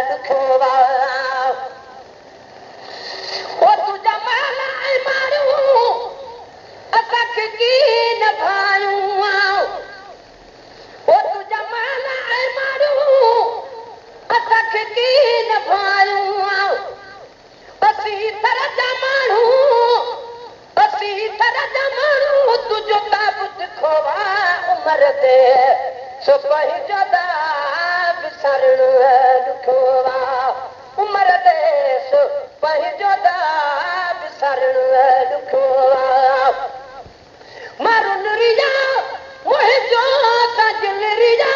दुखोवा ओ तुझा माला मारू असांख की न भायूं ओ तुझा माला मारू असांख की न भायूं असी तरह जा माण्हू तुझो ताबुत खोवा उमर ते सो पंहिंजो विसरण ॾुखोवा उमर ते सो पंहिंजो विसरण ॾुखोवा मारुन रिया मुंहिंजो सजल रिया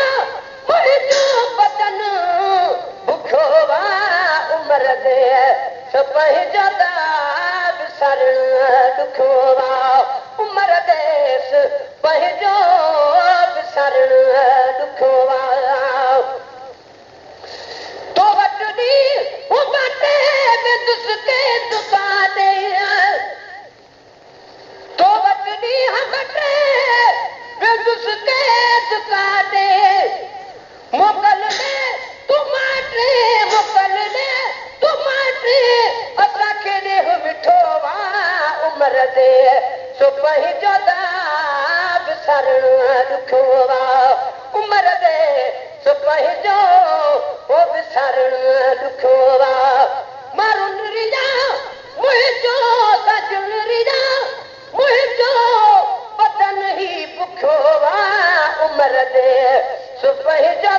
मुंहिंजो बदन बुखोवा उमर ते सो पंहिंजो विसरण ॾुखोवा उमर देस पंहिंजो विसरण ॾुखोवा तो वटि ॾींहुं बाटे विदुस के दुकाने तो वटि ॾींहुं बाटे विदुस के दुकाने मोकल दे तूं माटे मोकल दे तूं माटे असांखे ॾेह मिठो वा उमर दे सो पंहिंजो विसरण ॾुखोवा उमर दे सो पंहिंजो विसरण ॾुखोवा मारुन रिया मुंहिंजो सजल रिया मुंहिंजो बदन ई बुखोवा उमर दे सो पंहिंजो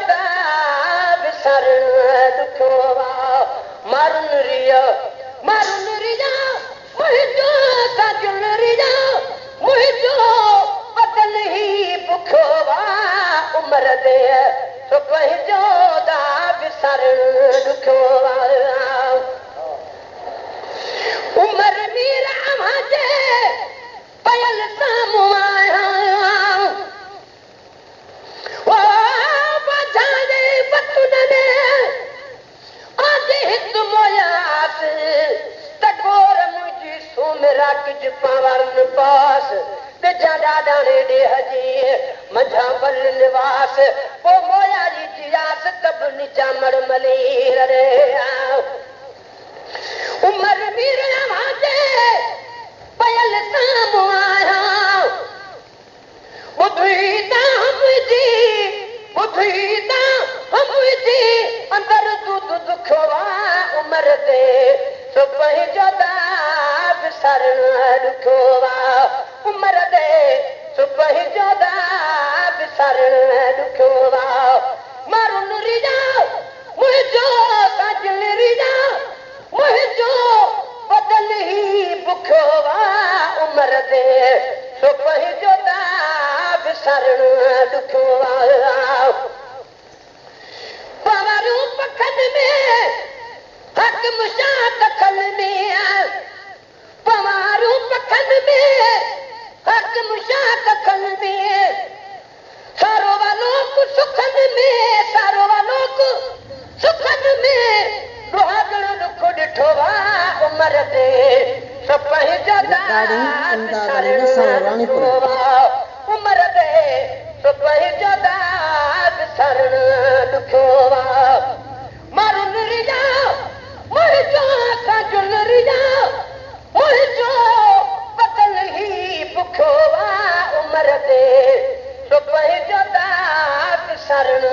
विसरण ॾुखोवा मारुन रिया मुंहिंजो सजल रिया मुंहिंजो बदन ई बुखोवा उमर दे सो पंहिंजो विसरण ॾुखोवा उमर मीरा जे पयल साम्हूं आहियां ओ बाझारे बतुन में आज हिकु मोयास तगोर मुंहिंजी सुमिरा किज पवरन पास बिजा ॾाॾाणे ॾेह जी मंझा बल निवास ओ मोया जी जियास तब निजा मड़मली रे उमर मीर जे पयल साम्हूं आहियां ॿुधी मुंहिंजी अंदर दूध दुखोवा उमर ते सो पंहिंजो विसरण ॾुखोवा उमर ते सो पंहिंजो विसरण ॾुखोवा मारुन रिया मुंहिंजो सजल रिया मुंहिंजो बदन ई बुखोवा उमर ते सो पंहिंजो विसरण ॾुखोवा पवरूं पखन में हक मुशा दखल में पवारूं पखन में हक मुशा दखल में सारो वालोक सुखन में सारो वालोक सुखन में रोहागण दुख ॾिठो वा उमर ते सो पंहिंजो विसरण ॾुखोवा उमर ते सो पंहिंजो विसरण ॾुखोवा मारुन रिया मुंहिंजो सजल रिया मुंहिंजो बदन ई बुखोवा उमर ते सो पंहिंजो विसरण